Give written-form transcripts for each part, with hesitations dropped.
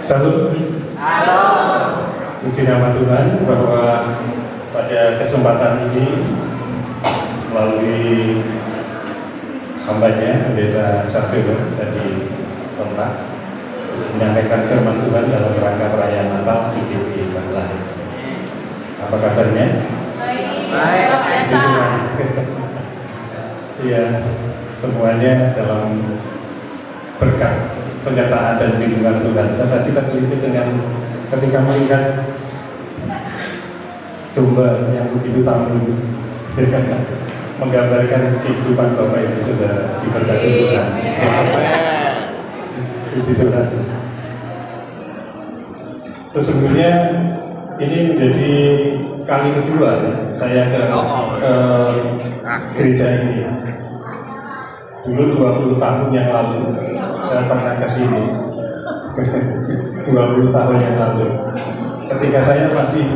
Salam. Halo. Puji nama Tuhan bahwa pada kesempatan ini melalui hambanya Pendeta Sarsilo jadi kontak menyampaikan firman Tuhan dalam rangka perayaan Natal di GPI Bangladesh. Apa kabarnya? Baik. Iya, semuanya dalam berkat penyertaan dan lindungan Tuhan. Saya tadi terpilih dengan ketika melihat domba yang begitu tangguh menggambarkan kehidupan Bapak Ibu sudah diberkati Tuhan. Puji Tuhan. Sesungguhnya ini menjadi kali kedua saya ke gereja ini. Dulu 20 tahun yang lalu saya pernah ke sini. 20 tahun yang lalu. Ketika saya masih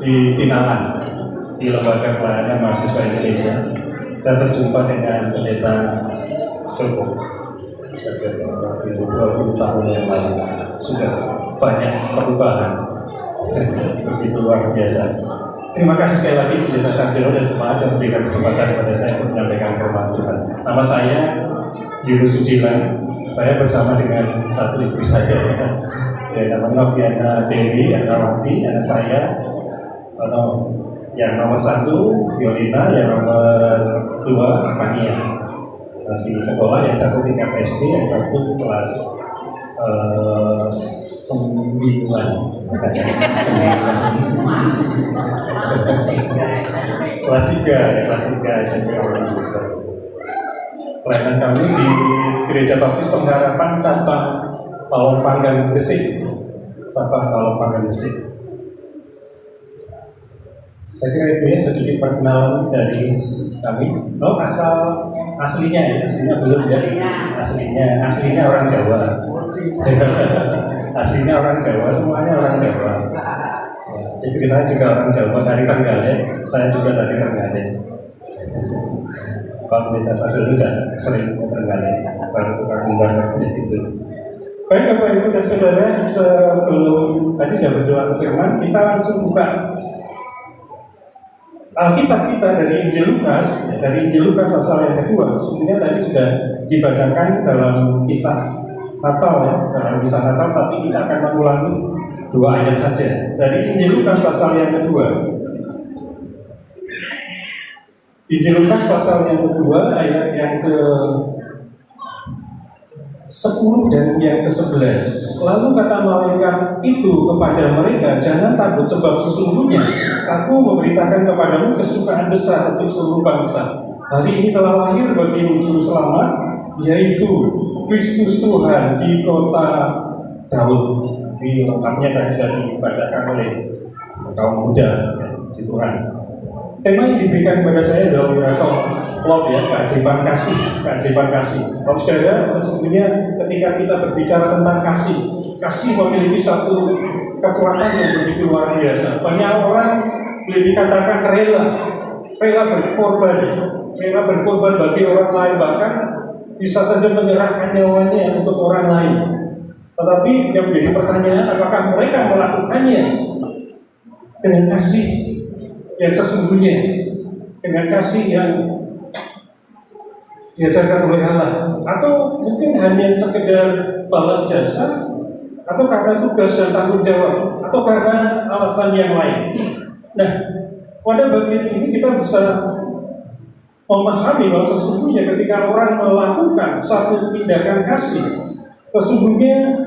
di Tinalan, di Lembaga Pelayanan Mahasiswa Indonesia, saya berjumpa dengan Pendeta Joko. 20 tahun yang lalu sudah banyak perubahan. Begitu luar biasa. Terima kasih sekali lagi Pendeta Sarjiro dan jemaat yang memberikan kesempatan kepada saya untuk menyampaikan firman Tuhan. Nama saya Yunus Sucilan. Saya bersama dengan satu istri saya, namanya Noviana Dewi, Anawati, anak saya. Yang nomor 1 Violina, yang nomor 2 Fania. Masih sekolah, yang satu tingkat SD, yang satu kelas 9. Kelas 3 SMP Orang Besar. Pelayanan kami di Gereja Baptis Pengharapan cabang Palongpanggang Gresik. Saya kira itu ya sedikit perkenalan dari kami. Aslinya belum ya. Aslinya orang Jawa. Aslinya orang Jawa, semuanya orang Jawa. Istri saya juga orang Jawa dari Trenggalek, saya juga dari Trenggalek. Kalau Pendeta Sarsilo sudah sering ke Trenggalek, baru tukar gambar itu. Baik Bapak Ibu dan Saudara, sebelum tadi sudah berdoa ke firman, kita langsung buka Alkitab kita dari Injil Lukas pasal yang kedua. Sesungguhnya tadi sudah dibacakan dalam kisah Natal ya, tapi kita akan mengulangi 2 ayat saja dari Injil Lukas pasal yang kedua. Injil Lukas pasal yang kedua ayat yang ke-10 dan yang ke-11. Lalu kata malaikat itu kepada mereka, jangan takut sebab sesungguhnya aku memberitakan kepadamu kesukaan besar untuk seluruh bangsa. Hari ini telah lahir bagimu juru selamat, yaitu Kristus Tuhan di kota Daud. Di lengkapnya tadi sudah dibacakan oleh kaum muda di Tuhan. Tema yang diberikan kepada saya adalah miracle love ya, keajaiban kasih. Kalau saudara, sesungguhnya ketika kita berbicara tentang kasih memiliki satu kekuatan yang begitu luar biasa. Banyak orang boleh dikatakan rela berkorban bagi orang lain, bahkan bisa saja menyerahkan nyawanya untuk orang lain. Tetapi yang menjadi pertanyaan, apakah mereka melakukannya dengan kasih yang sesungguhnya, dengan kasih yang diajarkan oleh Allah, atau mungkin hanya sekedar balas jasa, atau karena tugas dan tanggung jawab, atau karena alasan yang lain. Nah, pada bagian ini kita bisa memahami bahwa sesungguhnya ketika orang melakukan satu tindakan kasih, sesungguhnya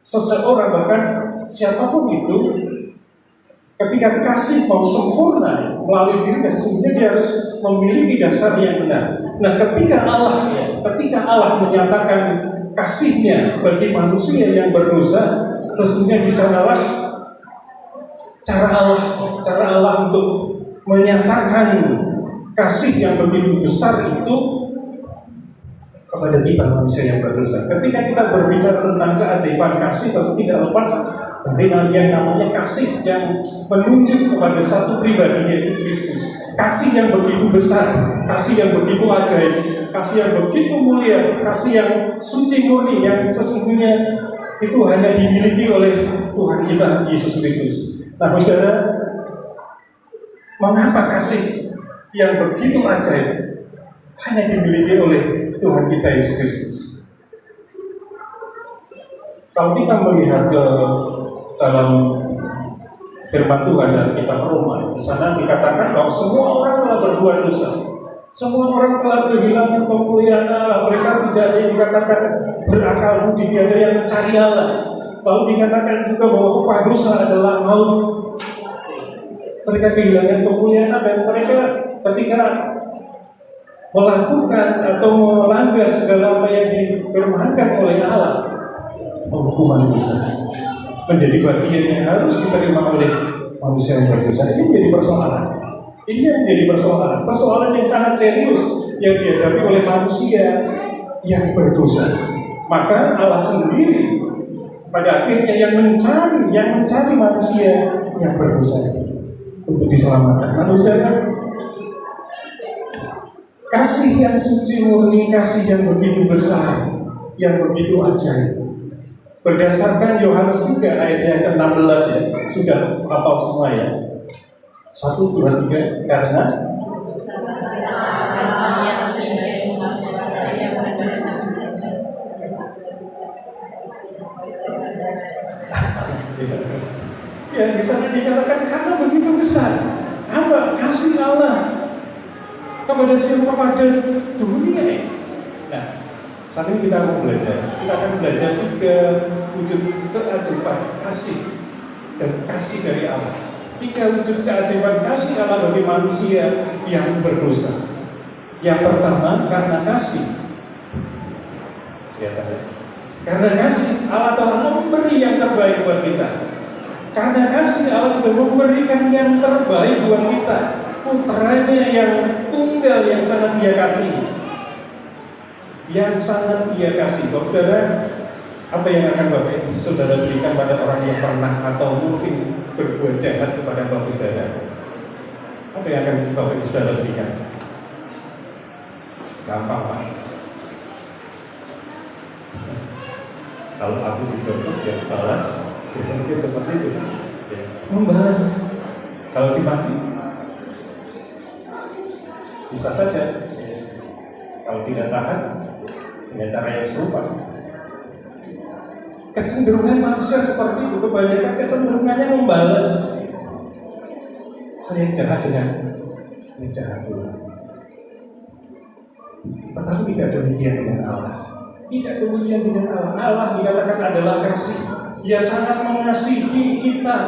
seseorang bahkan siapapun itu, ketika kasih mau sempurna melalui diri, sesungguhnya dia harus memiliki dasar yang benar. Nah, ketika Allah menyatakan kasihnya bagi manusia yang berdosa, sesungguhnya di sanalah cara Allah untuk menyatakan kasih yang begitu besar itu kepada kita manusia yang berdosa. Ketika kita berbicara tentang keajaiban kasih, tentu tidak lepas dari yang namanya kasih yang menunjuk kepada satu pribadi, yaitu Kristus. Kasih yang begitu besar, kasih yang begitu ajaib, kasih yang begitu mulia, kasih yang suci murni, yang sesungguhnya itu hanya dimiliki oleh Tuhan kita Yesus Kristus. Nah, saudara, mengapa kasih yang begitu ajaib hanya dimiliki oleh Tuhan kita Yesus Kristus? Kalau kita melihat ke dalam firman Tuhan dan kitab Roma, di sana dikatakan bahwa semua orang telah berbuat dosa. Semua orang telah kehilangan kemuliaan Allah. Mereka tidak ada yang dikatakan berakal budi, tidak ada yang mencari Allah. Lalu dikatakan juga bahwa upah dosa adalah maut. Mereka kehilangan kemuliaan Allah, dan mereka ketika melakukan atau melanggar segala apa yang difirmankan oleh Allah, hukuman dosa menjadi bagian yang harus diterima oleh manusia yang berdosa. Ini menjadi persoalan. Ini yang menjadi persoalan yang sangat serius yang dihadapi oleh manusia yang berdosa. Maka Allah sendiri pada akhirnya yang mencari manusia yang berdosa untuk diselamatkan. Manusia kasih yang suci murni, kasih yang begitu besar, yang begitu ajaib. Berdasarkan Yohanes 3 ayat yang ke-16 ya, sudah hafal semua ya. 1, 2, 3, karena ya, di sana dikatakan karena begitu besar apa kasih Allah kepada dunia. Nah, saat ini kita mau belajar. Kita akan belajar 3 wujud keajaiban kasih dan kasih dari Allah. 3 wujud keajaiban kasih Allah bagi manusia yang berdosa. Yang pertama, karena kasih. Lihat ya. Karena kasih Allah telah memberi yang terbaik buat kita. Karena kasih Allah sudah memberikan yang terbaik buat kita. Putranya yang tunggal yang sangat Dia kasih. Yang sangat Dia kasih. Saudara, apa yang akan Bapak Saudara berikan pada orang yang pernah atau mungkin berbuat jahat kepada Bapak Saudara? Apa yang akan Bapak Saudara berikan? Gampang, Pak. Kalau aku dicontoh, ya balas. Mungkin seperti itu. Ya. Membalas. Kalau dimati, bisa saja. Kalau tidak tahan, dengan cara yang serupa. Kecenderungan manusia seperti itu, kebanyakan kecenderungannya membalas hal yang jahat dengan yang jahat dulu. Tetapi tidak demikian dengan Allah. Tidak demikian dengan Allah. Allah dikatakan adalah kasih. Dia sangat mengasihi kita.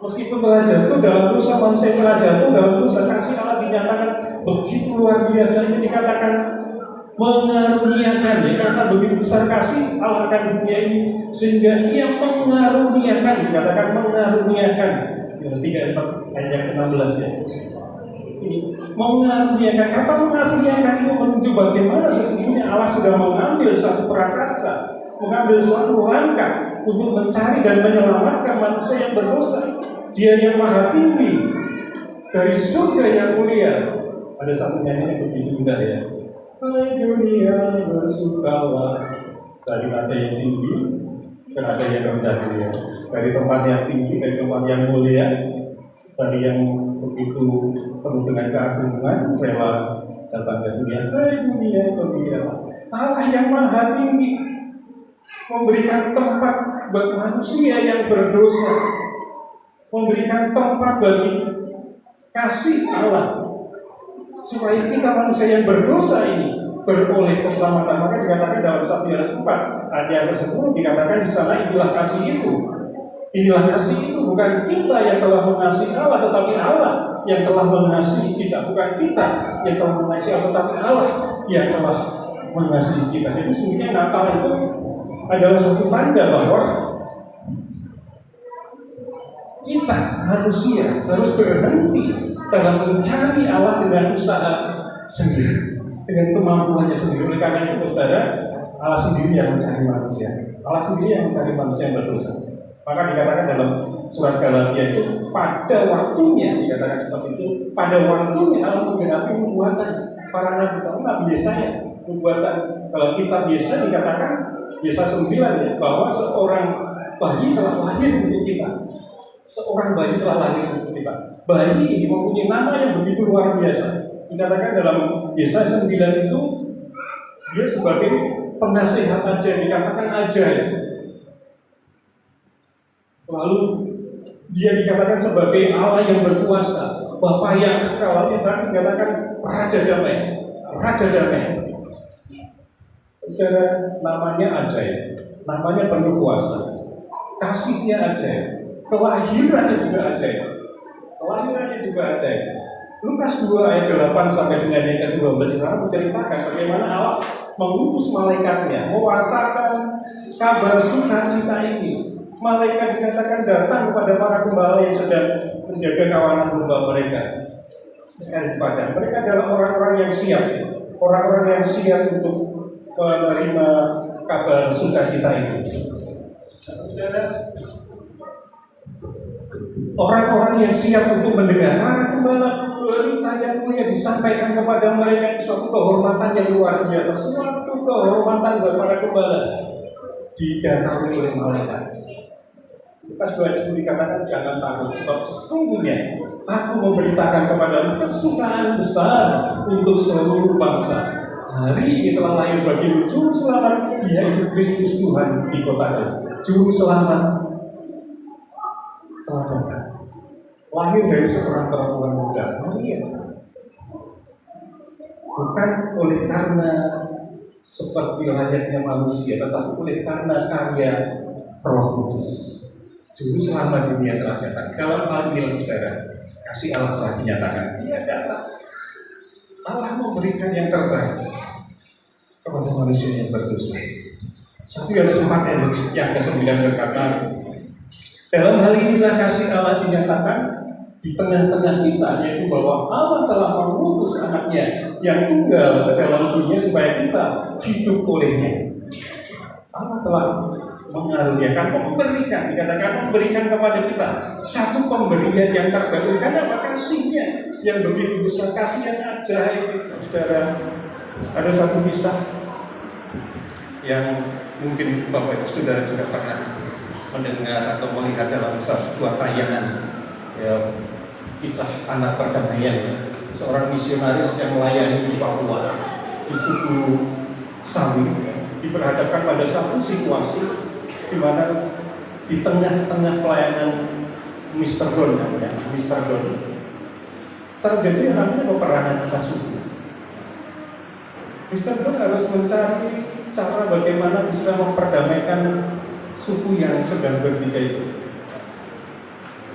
Meskipun telah jatuh dalam dosa, manusia telah jatuh dalam dosa, kasih Allah dinyatakan begitu luar biasa. Ini dikatakan mengaruniakan, ya, karena begitu besar kasih Allah akan dunia ini sehingga Ia mengaruniakan, dikatakan mengaruniakan. Yohanes 3 ayat yang ke-16 ya. Ini mengaruniakan, kata mengaruniakan itu menunjuk bagaimana sesungguhnya Allah sudah mengambil satu prakarsa, mengambil suatu langkah untuk mencari dan menyelamatkan manusia yang berdosa. Dia yang maha tinggi dari surga yang mulia. Ada satu nyanyi yang begitu indah ya. Hai dunia bersukalah, dari ada yang tinggi dan ada yang rendah dia. Dari tempat yang tinggi, dari tempat yang mulia, dari yang begitu penuh dengan keagungan, rela datang ke dunia. Hai dunia bergembira. Allah yang maha tinggi memberikan tempat bagi manusia yang berdosa, memberikan tempat bagi kasih Allah supaya kita manusia yang berdosa ini beroleh keselamatan. Maka dikatakan dalam 1 Yohanes 4 ayat yang ke-10 dikatakan di sana inilah kasih itu. Inilah kasih itu, bukan kita yang telah mengasihi Allah, tetapi Allah yang telah mengasihi kita. Bukan kita yang telah mengasihi Allah, tetapi Allah yang telah mengasihi kita. Jadi sebenarnya Natal itu adalah suatu tanda bahwa kita manusia harus berhenti dalam mencari Allah dengan usaha sendiri, dengan kemampuannya sendiri. Oleh karena itu, saudara, Allah sendiri yang mencari manusia. Allah sendiri yang mencari manusia yang berdosa. Maka dikatakan dalam surat Galatia itu pada waktunya, dikatakan seperti itu, pada waktunya Allah menggenapi nubuatan para nabi. Kalau Nabi Yesaya, nubuatan kalau kitab Yesaya dikatakan Yesaya 9 ya, bahwa seorang bayi telah lahir untuk kita. Seorang bayi telah lahir untuk kita. Bayi ini mempunyai nama yang begitu luar biasa. Dikatakan dalam Yesaya 9 itu, dia sebagai penasehat ajaib, dikatakan ajaib. Lalu dia dikatakan sebagai Allah yang berkuasa, Bapa yang kekal, dikatakan Raja Damai, Raja Damai. Saudara, namanya ajaib, namanya penuh kuasa, kasihnya ajaib, kelahirannya juga ajaib, kelahirannya juga ajaib. Lukas 2 ayat 8 sampai dengan yang ke-12 menceritakan bagaimana Allah mengutus malaikatnya mewartakan kabar sukacita ini. Malaikat dikatakan datang kepada para gembala yang sedang menjaga kawanan domba mereka. Mereka adalah orang-orang yang siap, orang-orang yang siap untuk menerima kabar sukacita itu. Saudara, orang-orang yang siap untuk mendengar para gembala berita yang mulia disampaikan kepada mereka, suatu kehormatan yang luar biasa, suatu kehormatan buat para gembala didatangi oleh malaikat. Lukas 2 dikatakan jangan takut, sebab sesungguhnya aku memberitakan kepadamu kesukaan besar untuk seluruh bangsa. Hari ini telah lahir bagimu juru selamat, yaitu Kristus Tuhan di kota Daud. Juru selamat telah datang. Lahir dari seorang perempuan muda, Maria. Bukan oleh karena seperti layaknya manusia, tetapi oleh karena karya Roh Kudus. Juru selamat dunia telah datang. Dalam hal ini, saudara, kasih Allah telah dinyatakan. Dia datang. Allah memberikan yang terbaik kepada manusia yang berdosa. 1 Yohanes 4 yang ke-9 berkata, dalam hal inilah kasih Allah dinyatakan di tengah-tengah kita, yaitu bahwa Allah telah mengutus anaknya yang tunggal ke dalam dunia supaya kita hidup olehnya. Allah telah mengaruniakan, memberikan, dikatakan memberikan kepada kita satu pemberian yang terbaik. Karena apa? Kasihnya yang begitu besar, kasih yang ajaib. Saudara, ada satu kisah yang mungkin Bapak Ibu Saudara juga pernah mendengar atau melihat dalam sebuah tayangan, ya, kisah anak perdamaian. Seorang misionaris yang melayani di Papua, di suku Sawi, diperhadapkan pada satu situasi di mana di tengah-tengah pelayanan Mr. Don, namanya Mr. Don, terjadi namanya peperangan antar suku. Mr. Don harus mencari cara bagaimana bisa memperdamaikan suku yang sedang bertikai itu.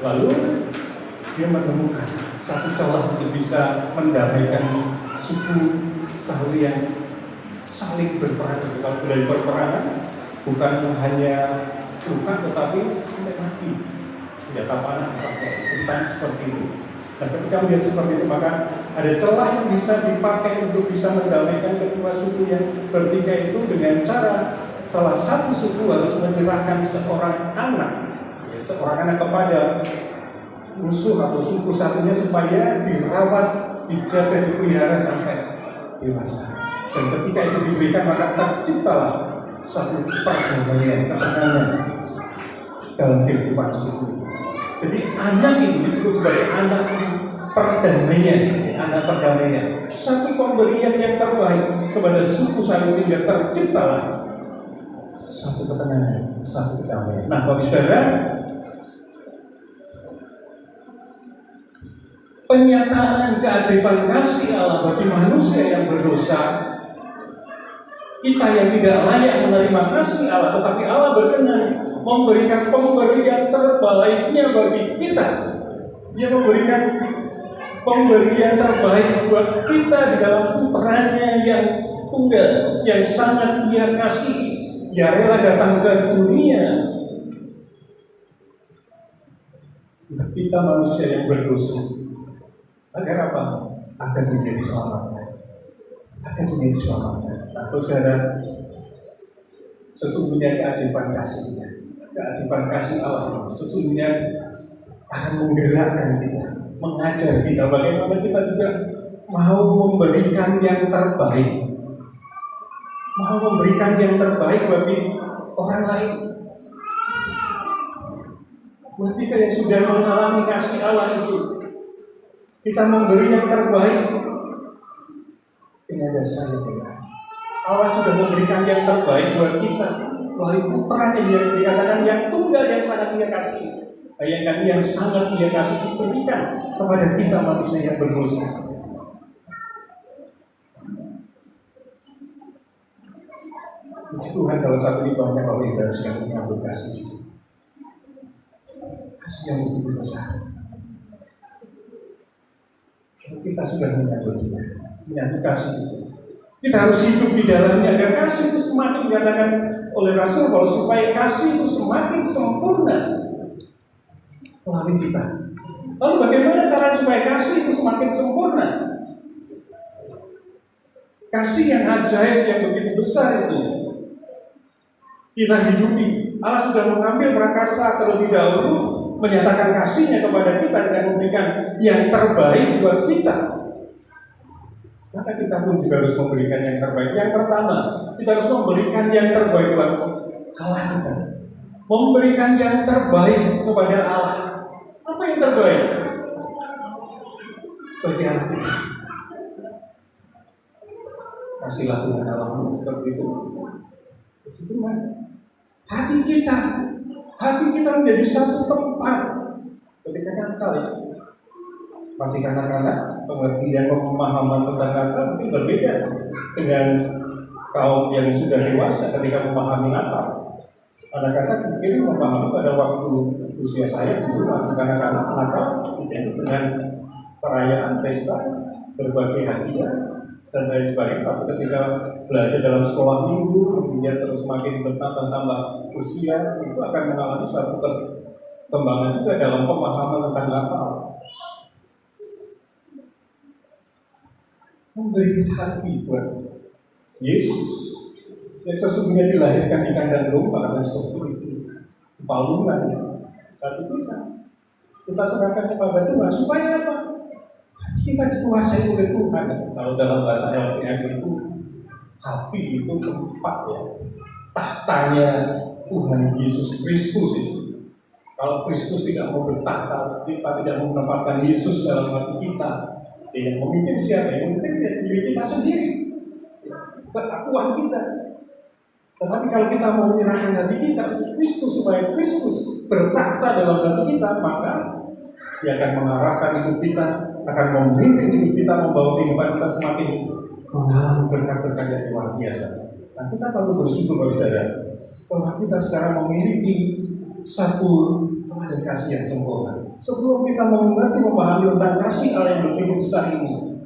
Lalu dia menemukan satu celah untuk bisa mendamaikan suku Sawi yang saling berperang. Kalau dari peperangan bukan hanya luka tetapi sampai mati, senjata panah dipakai, ceritanya seperti itu. Dan ketika melihat seperti itu, maka ada celah yang bisa dipakai untuk bisa mendamaikan kedua suku yang bertikai itu dengan cara salah satu suku harus menyerahkan seorang anak kepada musuh atau suku satunya supaya dirawat, dijaga, dipelihara sampai dewasa. Dan ketika itu diberikan, maka terciptalah satu perdamaian, ketenangan dalam kehidupan suku. Jadi anak itu disebut sebagai anak perdamaian, anak perdamaian. Satu pemberian yang terbaik kepada suku Sawi sehingga terciptalah satu ketenangan, satu kedamaian. Nah, Bapak Saudara, penyataan keajaiban kasih Allah bagi manusia yang berdosa, kita yang tidak layak menerima kasih Allah, tetapi Allah berkenan memberikan pemberian terbaiknya bagi kita. Dia memberikan pemberian terbaik buat kita di dalam putranya yang tunggal, yang sangat Dia kasihi. Dia rela datang ke dunia untuk kita manusia yang berdosa. Agar apa? Agar dunia diselamatkan. Agar dunia diselamatkan. Nah, saudara, sesungguhnya keajaiban kasih-Nya, keajaiban kasih Allah sesungguhnya akan menggerakkan kita, mengajar kita bagaimana kita juga mau memberikan yang terbaik mau memberikan yang terbaik bagi orang lain. Buat kita yang sudah mengalami kasih Allah itu, kita memberi yang terbaik. Ini ada saya bilang, Allah sudah memberikan yang terbaik buat kita melalui putranya yang dikatakan yang tunggal yang sangat Dia kasih. Yang sangat Dia kasih diberikan kepada kita manusia yang berdosa. Puji Tuhan kalau satu ini banyak orang yang mengambil kasih. Kasih yang begitu besar. Kita sudah menyambut Dia, menyambut kasih itu. Kita harus hidup di dalamnya agar kasih itu semakin dikatakan oleh Rasul Paulus supaya kasih itu semakin sempurna melalui kita. Lalu bagaimana cara supaya kasih itu semakin sempurna? Kasih yang ajaib yang begitu besar itu kita hidupi. Allah sudah mengambil prakasa terlebih dahulu menyatakan kasihnya kepada kita dengan memberikan yang terbaik buat kita. Maka kita pun juga harus memberikan yang terbaik. Yang pertama, kita harus memberikan yang terbaik buat Allah kita. Memberikan yang terbaik kepada Allah. Apa yang terbaik? Bagi Allah kita. Kasihlah Tuhan Allahmu seperti itu. Itu kan hati kita menjadi satu tempat. Ketika Natal ya, masih kanak-kanak, pengertian pemahaman tentang Natal mungkin berbeda dengan kaum yang sudah dewasa ketika memahami Natal. Anak-anak mungkin memahami pada waktu usia saya itu masih kanak-kanak Natal identik dengan perayaan pesta, berbagai hadiah dan lain sebagainya. Tapi ketika belajar dalam sekolah minggu, kemudian terus semakin bertambah usia, itu akan mengalami suatu perkembangan juga dalam pemahaman tentang Natal. Memberi hati buat Yesus yang sesungguhnya dilahirkan di kandang domba karena seperti itu palungan. Tapi kita serahkan kepada Tuhan supaya apa? Kita dikuasai oleh Tuhan. Kalau dalam bahasa LPM itu hati itu tempat ya, tahtanya Tuhan Yesus Kristus itu. Kalau Kristus tidak mau bertahta, kita tidak mau menempatkan Yesus dalam hati kita. Yang memimpin siapa? Yang memimpin diri kita sendiri, keakuan kita. Tetapi kalau kita mau menyerahkan hati kita Kristus supaya Kristus bertahta dalam hati kita, maka Dia akan mengarahkan hidup kita, akan memimpin hidup kita, membawa kehidupan kita semakin mengalami berkat-berkat yang luar biasa. Nah, kita patut bersyukur Bapak Saudara bahwa kita sekarang memiliki satu teladan kasih yang sempurna. Sebelum kita mengerti memahami tentang kasih Allah yang begitu besar ini,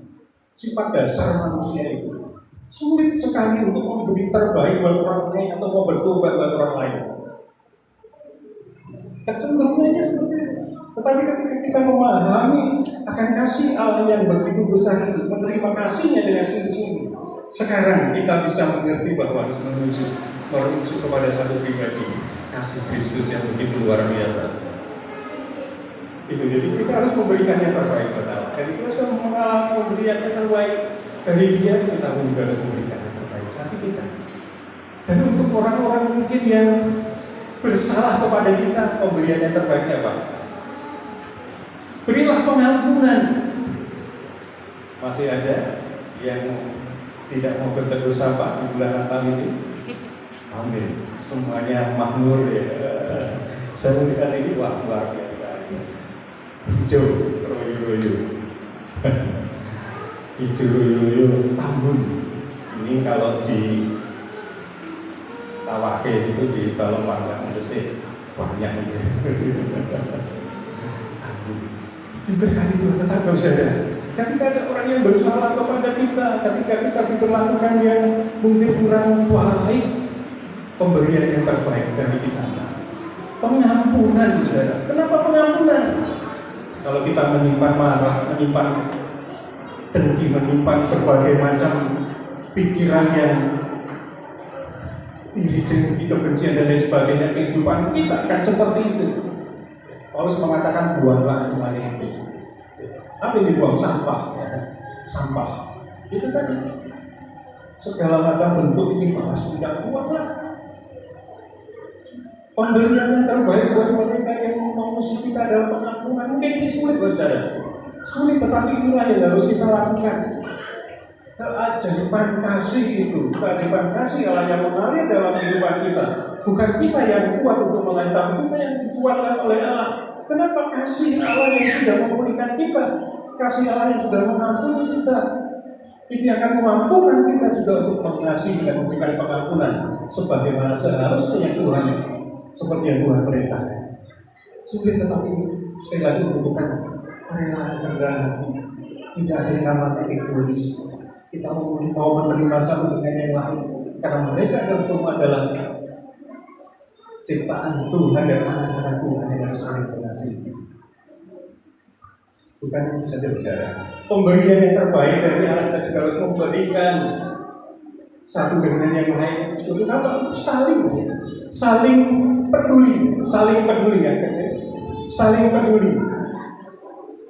sifat dasar manusia itu sulit sekali untuk memberi terbaik buat orang lain atau mau bertobat buat orang lain. Kecenderungannya seperti itu. Tetapi ketika kita memahami akan kasih Allah yang begitu besar itu, menerima kasihnya dengan sungguh-sungguh, sekarang kita bisa mengerti bahwa harus menuju kepada satu pribadi, kasih Kristus yang begitu luar biasa. Itu jadi kita harus memberikan yang terbaik kepada Allah. Jadi kita sudah mengalami pemberian yang terbaik dari Dia, kita juga harus memberikan yang terbaik hati kita. Dan untuk orang-orang mungkin yang bersalah kepada kita, pemberian yang terbaiknya apa? Berilah pengampunan. Masih ada yang tidak mau bertegur sapa di bulan Natal ini? Amin. Semuanya makmur ya. Saya kali ini wah luar biasa. Hijau royo-royo. Hijau royo-royo Tambun. Ini kalau di Tawake itu di Balong Panggang Gresik banyak itu. Tambun. Diberkati Tuhan, tetap bersaudara. Ketika ada orang yang bersalah kepada kita, ketika kita diperlakukan yang mungkin kurang baik, pemberian yang terbaik dari kita. Pengampunan, saudara. Kenapa pengampunan? Kalau kita menyimpan marah, menyimpan dengki, menyimpan berbagai macam pikiran yang iri, dengki, kebencian dan lain sebagainya, kehidupan kita akan seperti itu. Paulus mengatakan buanglah semuanya itu. Apa yang dibuang? Sampah, ya. Sampah. Itu tadi. segala macam bentuk ini bahas tidak kuat lah. Pemberian yang terbaik buat mereka yang mengusung kita dalam pengampunan mungkin ini sulit, saudara. Sulit, tetapi inilah yang harus kita lakukan. Keajaiban kasih itu, keajaiban kasih Allah yang mengalir dalam kehidupan kita. Bukan kita yang kuat untuk mengalir, tapi kita yang dikuatkan oleh Allah. Kenapa? Kasih Allah yang sudah memulihkan kita, kasih Allah yang sudah mengampuni kita, itu akan memampukan kita juga untuk mengasihi dan memberikan pengampunan sebagaimana seharusnya yang Tuhan, seperti yang Tuhan perintahkan. Sulit, tetapi sekali lagi membutuhkan kerelaan hati. Tidak ada yang namanya egois. Kita mau menerima satu dengan yang lain karena mereka dan semua adalah ciptaan Tuhan dan anak-anak Tuhan yang saling mengasihi. Bukan itu saja, saudara. Pemberian yang terbaik dari Allah kita juga harus memberikan satu dengan yang lain. Untuk apa? Saling peduli ya, saling peduli.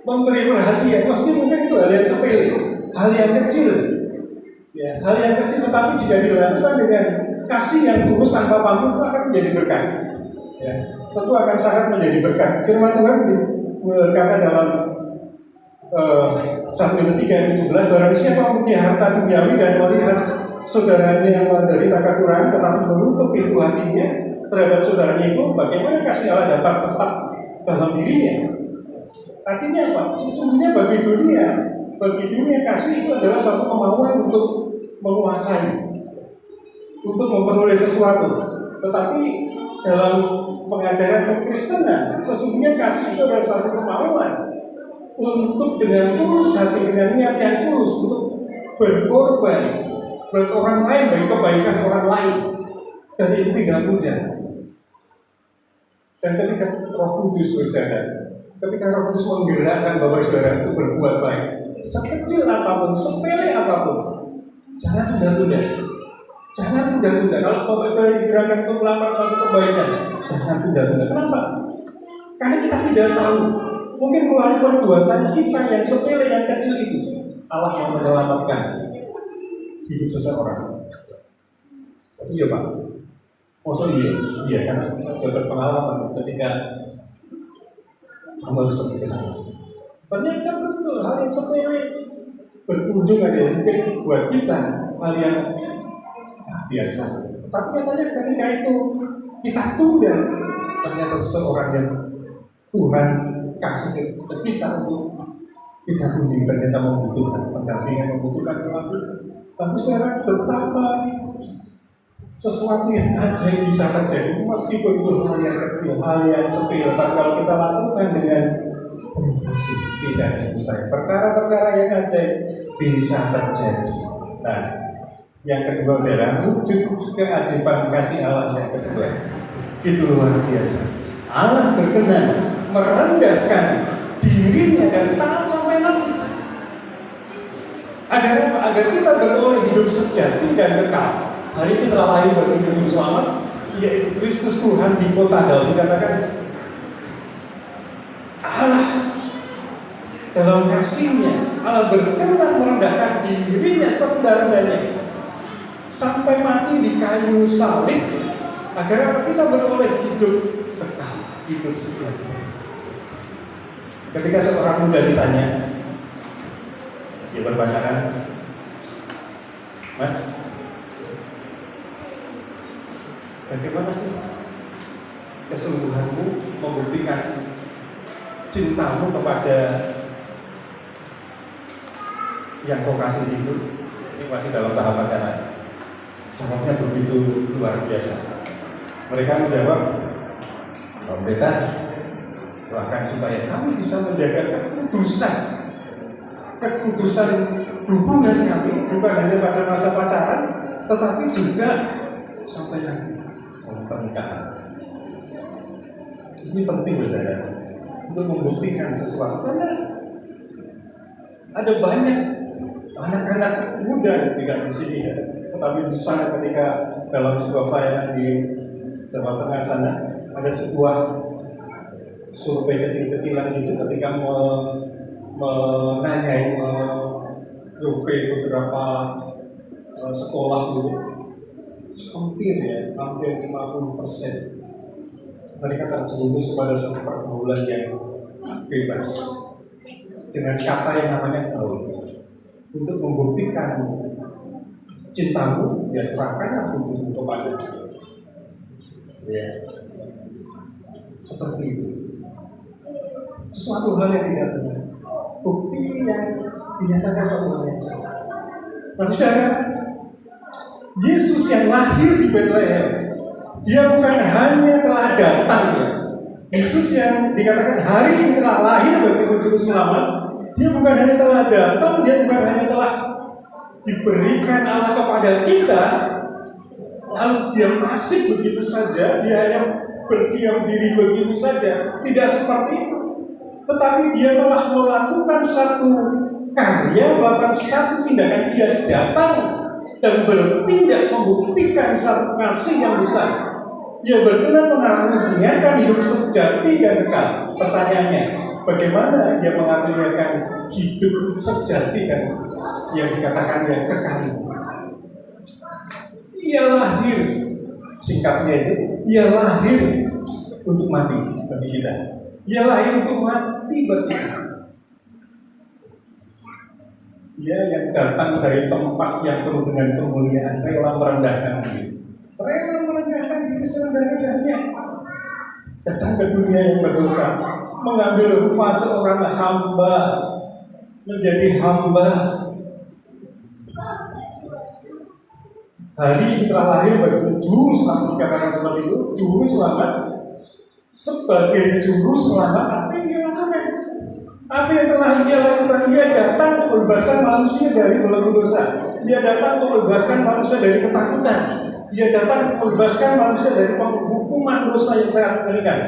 Memberi perhatian, meski mungkin itu hal yang sepele, hal yang kecil, ya, hal yang kecil, tetapi jika dilakukan dengan kasih yang tulus tanpa pamrih itu akan menjadi berkah. Ya, tentu akan sangat menjadi berkah. Firman Tuhan berkata dalam 1 Petrus 3:17, barang siapa mempunyai harta duniawi dan melihat saudaranya yang menderita kekurangan tetapi menutup pintu hatinya terhadap saudaranya itu, bagaimana kasih Allah dapat tetap dalam dirinya? Artinya apa? Sesungguhnya bagi dunia kasih itu adalah suatu kemauan untuk menguasai, untuk memperoleh sesuatu. Tetapi dalam pengajaran kekristenan, sesungguhnya kasih itu adalah suatu kemauan untuk dengan tulus hati, dengan niat yang tulus untuk berkorban buat orang lain, bagi kebaikan orang lain. Dan itu tidak mudah. Dan ketika Roh Kudus berjalan, ketika Roh Kudus menggerakkan bahwa saudara itu berbuat baik, sekecil apapun, sepele apapun, jangan tunda-tunda. Jangan tunda-tunda. Kalau Bapak saudara digerakkan untuk melakukan suatu kebaikan, jangan tunda-tunda. Kenapa? Karena kita tidak tahu. Mungkin melalui perbuatan kita yang sepele, yang kecil itu, Allah yang menyelamatkan hidup seseorang. Iya Pak. Maksudnya iya kan saya sudah berpengalaman ketika hamba seperti itu. Ternyata betul hal yang sepele berujung aja mungkin buat kita hal yang biasa. Tapi katanya ketika itu kita tunda, ternyata seseorang yang Tuhan kasih ke kita untuk kita kunjungi ternyata membutuhkan pendampingan, membutuhkan pengampunan. Tapi sekarang betapa sesuatu yang ajaib bisa terjadi meskipun itu hal yang kecil, hal yang sepele. Tapi kalau kita lakukan dengan kasih, tidak ada mustahil. Perkara-perkara yang ajaib bisa terjadi. Nah, yang kedua adalah wujud keajaiban kasih Allah yang kedua. Itu luar biasa. Allah berkenan merendahkan dirinya dan taat sampai mati. Agar kita beroleh hidup sejati dan kekal. Hari ini telah lahir bagi Juru Selamat, yaitu Kristus Tuhan di kota Daud. Dikatakan Allah dalam kasih-Nya, Allah berkenan merendahkan dirinya serendah-rendahnya sampai mati di kayu salib, agar kita beroleh hidup kekal, hidup sejati. Ketika seorang muda ditanya, dia berpacaran, Mas, bagaimana sih kesungguhanmu membuktikan cintamu kepada yang kau kasih itu? Ini masih dalam tahap pacaran. Jawabnya begitu luar biasa. Mereka menjawab, Pak Pendeta, bahkan supaya kami bisa menjaga kekudusan hubungan kami, bukan hanya pada masa pacaran, tetapi juga sampai nanti pernikahan. Ini penting, saudara, untuk membuktikan sesuatu. Karena ada banyak anak-anak muda tidak di sini, ya, tetapi di sana ketika dalam sebuah pelayanan di Jawa Tengah sana ada sebuah survei kecil-kecilan itu ketika menanyai survei beberapa sekolah dulu, hampir 50% mereka terjerumus kepada satu pergaulan yang bebas dengan kata yang namanya gaul. Untuk membuktikan cintamu, ya serahkanlah hidupmu kepada ya, seperti itu. Sesuatu hal yang tidak benar, bukti yang dinyatakan suatu hal yang salah. Nah, saudara, Yesus yang lahir di Bethlehem, dia bukan hanya telah datang ya. Yesus yang dikatakan hari ini telah lahir bagi juru selamat, dia bukan hanya telah datang, dia bukan hanya telah diberikan Allah kepada kita, lalu dia masih begitu saja, dia hanya berdiam diri begitu saja. Tidak seperti itu, tetapi dia telah melakukan satu karya, melakukan satu tindakan. Dia datang dan bertindak membuktikan satu kasih yang besar. Dia berkenan mengaruniakan hidup sejati dan kekal. Pertanyaannya, bagaimana dia mengaruniakan hidup sejati dan yang dikatakan yang kekal itu? Ia lahir, singkatnya itu, ia lahir untuk mati bagi kita. Ia lahir untuk mati bagi kita. Dia yang datang dari tempat yang penuh dengan kemuliaan, rela merendahkan diri. Rela merendahkan diri serendah-rendahnya. Datang ke dunia yang berdosa, mengambil rupa seorang hamba, menjadi hamba. Hari ini telah lahir bagi juru selamat, dikatakan seperti itu, juru selamat. Sebagai juru selamat, apa yang dia lakukan? Apa yang telah dia lakukan? Dia datang untuk membebaskan manusia dari belenggu dosa. Dia datang untuk membebaskan manusia dari ketakutan. Dia datang untuk membebaskan manusia dari hukuman dosa yang sangat mengerikan.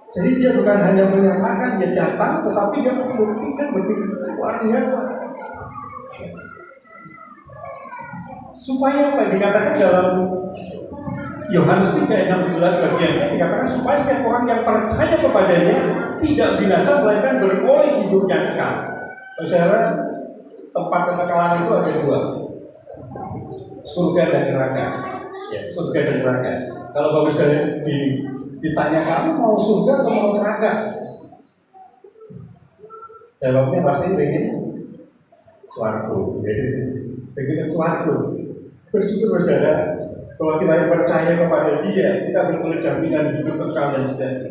Jadi dia bukan hanya menyatakan dia datang, tetapi dia membuktikan begitu luar biasa. Supaya apa? Dikatakan dalam Yohanes 3:16 bagiannya dikatakan supaya setiap orang yang percaya kepadanya tidak binasa melainkan beroleh hidup yang kekal. Saudara, tempat kekekalan itu ada dua, surga dan neraka. Ya, surga dan neraka. Kalau bagus dari ditanya kamu mau surga atau mau neraka? Jawabnya pasti ingin swarga. Ingin swarga. Bersyukur saudara bahwa kita yang percaya kepada Dia, kita beroleh jaminan hidup kekal dan sejati.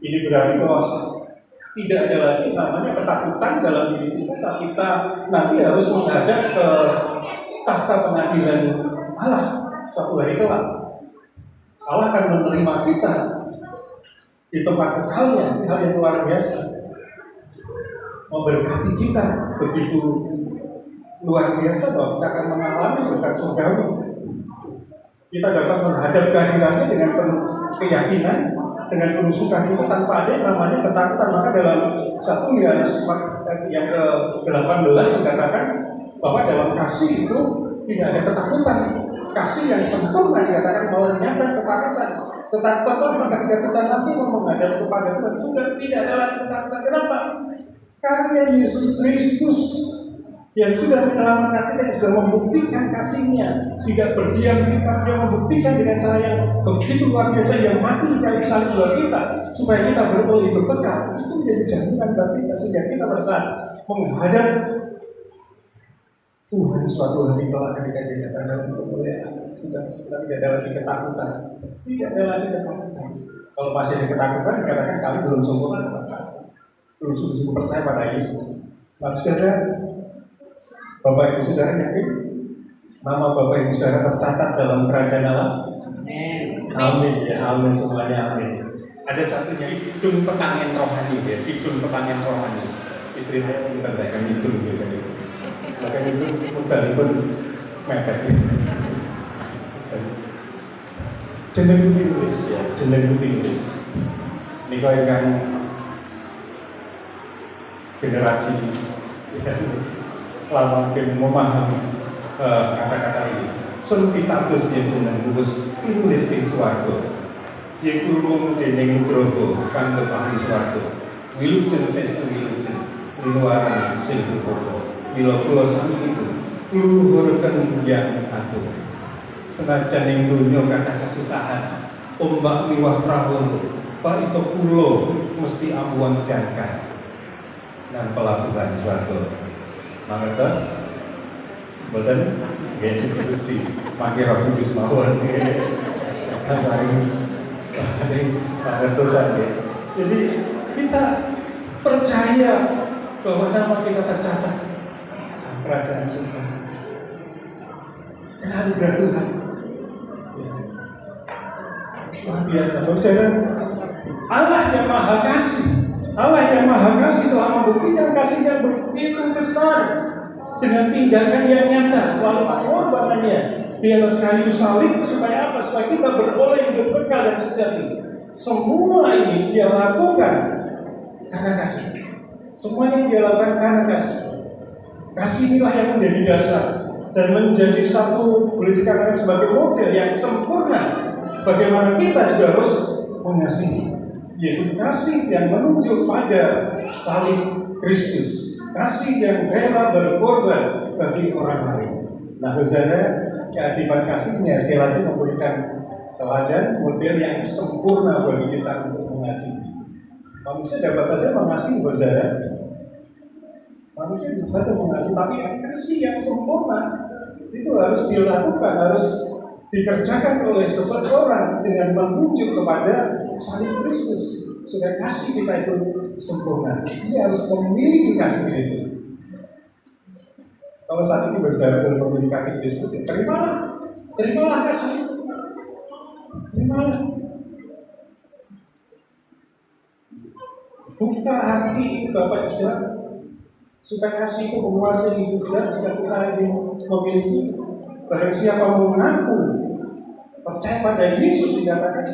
Ini berarti bahwa tidak ada lagi namanya ketakutan dalam diri kita saat kita nanti harus menghadap ke tahta pengadilan Allah suatu hari kelak. Allah akan menerima kita di tempat kekalnya, hal yang luar biasa, memberkati kita begitu luar biasa bahwa kita akan mengalami berkat surgawi. Kita dapat menghadap kehadirannya dengan penuh keyakinan, dengan penuh sukacita tanpa ada namanya ketakutan. Maka dalam 1 Yohanes yang ke-18 dikatakan bahwa dalam kasih itu tidak ada ketakutan. Kasih yang sempurna dikatakan melenyapkan ketakutan. Ketakutan itu ketika kita nanti menghadap kepada Tuhan sudah tidak ada lagi ketakutan. Kenapa? Karena Yesus Kristus yang sudah menyelamatkan kita, yang sudah membuktikan kasih-Nya, tidak berdiam di tempat, dia membuktikan dengan cara yang begitu luar biasa, yang mati di kayu salib buat kita, supaya kita beroleh hidup kekal. Itu menjadi jaminan bagi kita sehingga kita pada saat menghadap Tuhan suatu hari kelak ketika dia datang dalam kemuliaan, sudah tidak ada lagi ketakutan, tidak ada lagi ketakutan. Kalau masih ada ketakutan, dikatakan kami belum sempurna, belum sungguh-sungguh percaya pada Yesus. Lalu saudara, Bapak Ibu Saudara yakin nama Bapak Ibu Saudara tercatat dalam kerajaan Allah? Amin ya, amin semuanya, amin. Ada satunya hidung petangin rohani ya, hidung petangin rohani. Istri saya pintar kan hidung biasanya. Maka hidung pun mepet. Jeneng tulis ya, jeneng tulis. Ini kau yang generasi ya, lama mungkin memahami kata-kata ini. Sun pitatus yang jeneng tulis di suarga. Yen urung dening Nugroho kang ahli swarga. Wilujeng sestu wilujeng linuaran sing duka. Mila kula sami itu luhurken yang agung. Senajan ing donya kathah kesusahan, ombak miwah prahu, parita kula mesti amuan jangkar. Nang pelabuhan swarga. Mangertos? Mboten nggih Gusti, mangke Roh Kudus mawon. Jadi kita percaya bahwa nama kita tercatat dalam kerajaan surga. Anugerah Tuhan. Luar biasa, saudara. Allah yang Maha Kasih, Allah yang Maha Kasih telah membuktikan kasihnya begitu besar dengan tindakan yang nyata, walaupun pengorbanannya di atas kayu salib supaya apa? Supaya kita beroleh hidup kekal dan sejati. Semua ini dia lakukan karena kasih. Semua yang dia lakukan karena kasih. Kasih inilah yang menjadi dasar dan menjadi satu, boleh dikatakan sebagai model yang sempurna bagaimana kita juga harus mengasihi, yaitu kasih yang menunjuk pada salib Kristus, kasih yang rela berkorban bagi orang lain. Nah, saudara, keajaiban kasihnya sekali lagi memberikan teladan model yang sempurna bagi kita untuk mengasihi. Manusia dapat saja mengasihi, saudara. Manusia bisa saja mengasihi, tapi kasih yang sempurna itu harus dilakukan, harus dikerjakan oleh seseorang dengan menunjuk kepada salib Kristus supaya kasih kita itu sempurna. Dia harus memiliki kasih Kristus. Kalau saat ini bersaudara belum memiliki kasih Kristus, ya terimalah kasih, terimalah. Buka hati Bapak Saudara supaya kasih itu menguasai hidup kita. Jika kita ingin memiliki, barang siapa mengaku percaya pada Yesus, dikatakan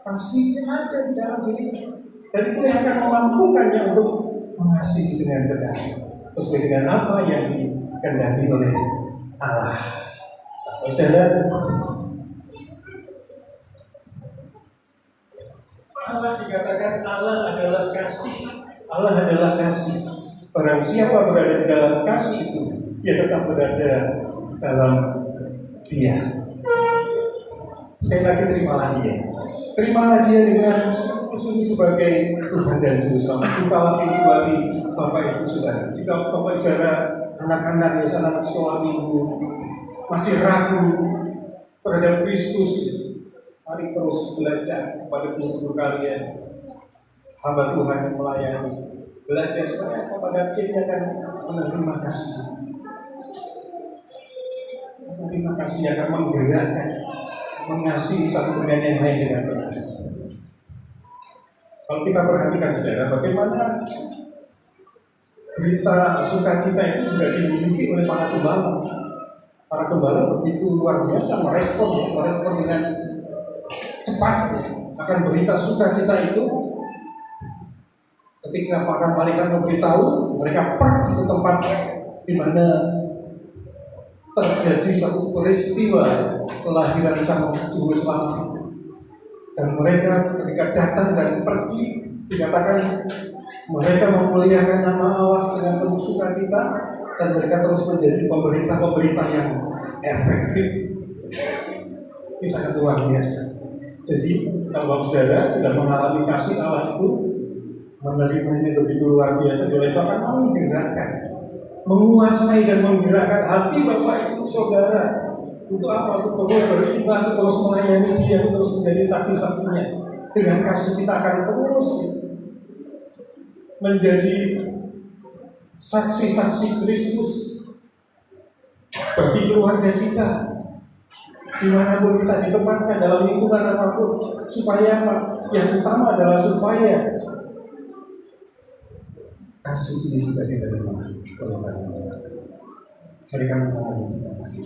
kasihnya ada di dalam diri, dan itu yang akan memampukannya untuk mengasihi dengan benar sesuai dengan apa yang dikehendaki oleh Allah. Saudara, Allah dikatakan Allah adalah kasih. Allah adalah kasih. Barang siapa berada di dalam kasih itu, dia tetap berada dalam Dia. Sekali lagi terimalah Dia. Terimalah Dia dengan sungguh sebagai Tuhan dan Juru Selamat. Bukalah pintu hati Bapak Ibu Saudara. Jika Bapak Saudara anak-anak di sana anak sekolah minggu masih ragu terhadap Kristus, mari terus belajar kepada guru kalian, hamba Tuhan yang melayani. Belajar supaya pada akhirnya akan menerima kasih. Menerima kasih yang akan menggerakkan, mengasihi satu dengan yang lain dengan benar. Kalau kita perhatikan saudara, bagaimana berita sukacita itu juga dimiliki oleh para gembala. Para gembala begitu luar biasa merespon dengan cepat akan berita sukacita itu. Ketika para malaikat memberitahu, mereka pergi ke tempat di mana terjadi satu peristiwa kelahiran Sang Juru Selamat itu. Dan mereka ketika datang dan pergi, dikatakan mereka memuliakan nama Allah dengan penuh sukacita, dan mereka terus menjadi pemberita-pemberita yang efektif. Ini sangat luar biasa. Jadi kalau saudara sudah mengalami kasih Allah itu, menerimanya begitu luar biasa, dia itu akan menggerakkan, menguasai dan menggerakkan hati Bapak Ibu Saudara untuk apa? Untuk terus beribadah, terus melayani Dia, terus menjadi saksi-saksinya. Dengan kasih kita akan terus menjadi saksi-saksi Kristus bagi keluarga kita, dimanapun kita ditempatkan, dalam lingkungan apapun. Supaya apa? Yang utama adalah supaya kasih ini juga diterima oleh banyak orang. Mereka mengalami cinta kasih.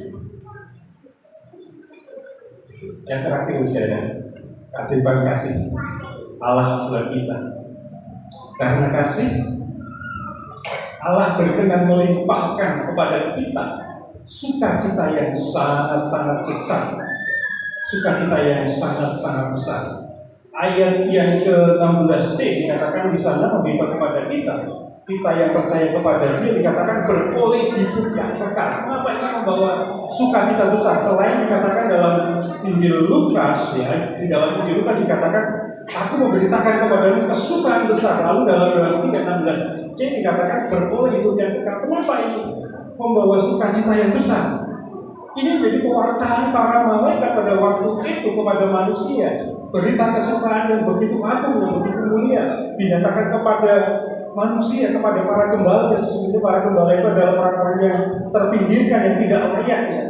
Yang terakhir saudara, keajaiban kasih Allah buat kita. Karena kasih, Allah berkenan melimpahkan kepada kita sukacita yang sangat-sangat besar. Sukacita yang sangat-sangat besar. ayat yang ke-16c dikatakan di sana memberitahu kepada kita yang percaya kepada Dia dikatakan beroleh hidup yang kekal. Mengapa ini membawa sukacita besar? Selain dikatakan dalam Injil Lukas, ya, di dalam Injil Lukas dikatakan aku memberitakan kepadamu kesukaan besar. Lalu dalam Yohanes 3:16c dikatakan beroleh hidup yang kekal. Kenapa ini membawa sukacita yang besar? Ini menjadi pewartaan para malaikat pada waktu itu kepada manusia. Berita kesukaan yang begitu agung, yang begitu mulia dinyatakan kepada manusia, kepada para gembala. Dan sesungguhnya para gembala itu adalah orang-orang yang terpinggirkan, yang tidak layak, ya.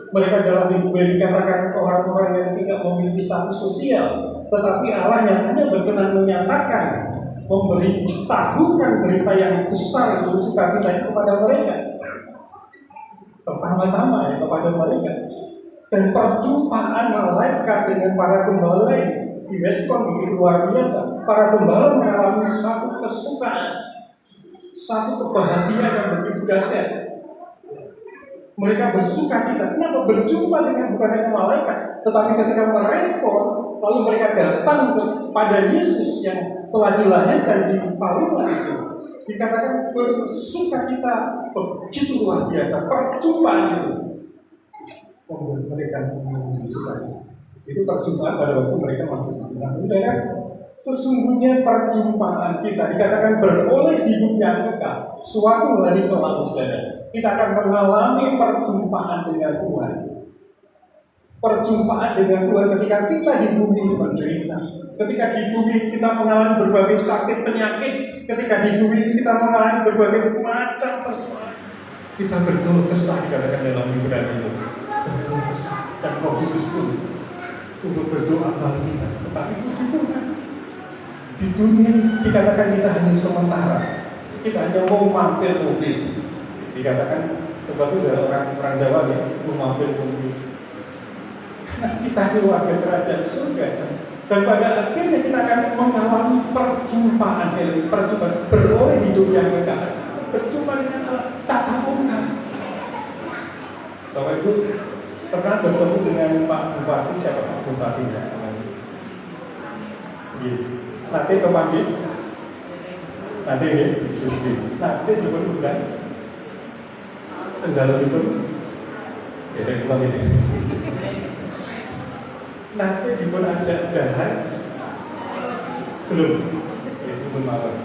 Mereka dalam Bible dikatakan orang-orang yang tidak memiliki status sosial. Tetapi Allah nyatanya berkenan menyatakan, memberitahukan berita yang besar itu, sukacita itu kepada mereka. Pertama-tama ya kepada mereka. Dan perjumpaan malaikat dengan para gembala direspon begitu luar biasa. Para gembala mengalami satu kesukaan, satu kebahagiaan yang begitu dahsyat. Mereka bersukacita. Kenapa? Berjumpa dengan bukan hanya malaikat, tetapi ketika merespon, lalu mereka datang kepada Yesus yang telah dilahirkan di Palma itu. Dikatakan bersukacita begitu luar biasa. Perjumpaan itu membuat mereka mengalami sukacita. Itu perjumpaan pada waktu mereka masih hidup. Saudara, sesungguhnya perjumpaan kita dikatakan beroleh hidup yang kekal. Suatu hari kelak, saudara, kita akan mengalami perjumpaan dengan Tuhan. Perjumpaan dengan Tuhan ketika kita di bumi menderita, ketika di bumi kita mengalami berbagai sakit penyakit, ketika di bumi kita mengalami berbagai macam persoalan, kita berkeluh kesah dikatakan dalam Ibrani, berkeluh kesah dan Roh Kudus pun untuk berdoa bagi kita. Tetapi puji Tuhan, di dunia dikatakan kita hanya sementara, kita hanya mau mampir mobil. Dikatakan sebab itu orang Jawa ya, mau mampir mobil. Nah, kita keluarga kerajaan surga. Dan pada akhirnya kita akan mengalami perjumpaan, beroleh hidup yang kekal, berjumpa dengan Allah tatap muka. Bapak Ibu pernah bertemu dengan Pak Bupati, siapa Pak Bupati? Nanti kepanggil, nanti ya, nanti juga bukan, tenggal itu, ya pulang ini. Nanti dipun ajak dahar, belum, ya belum malam.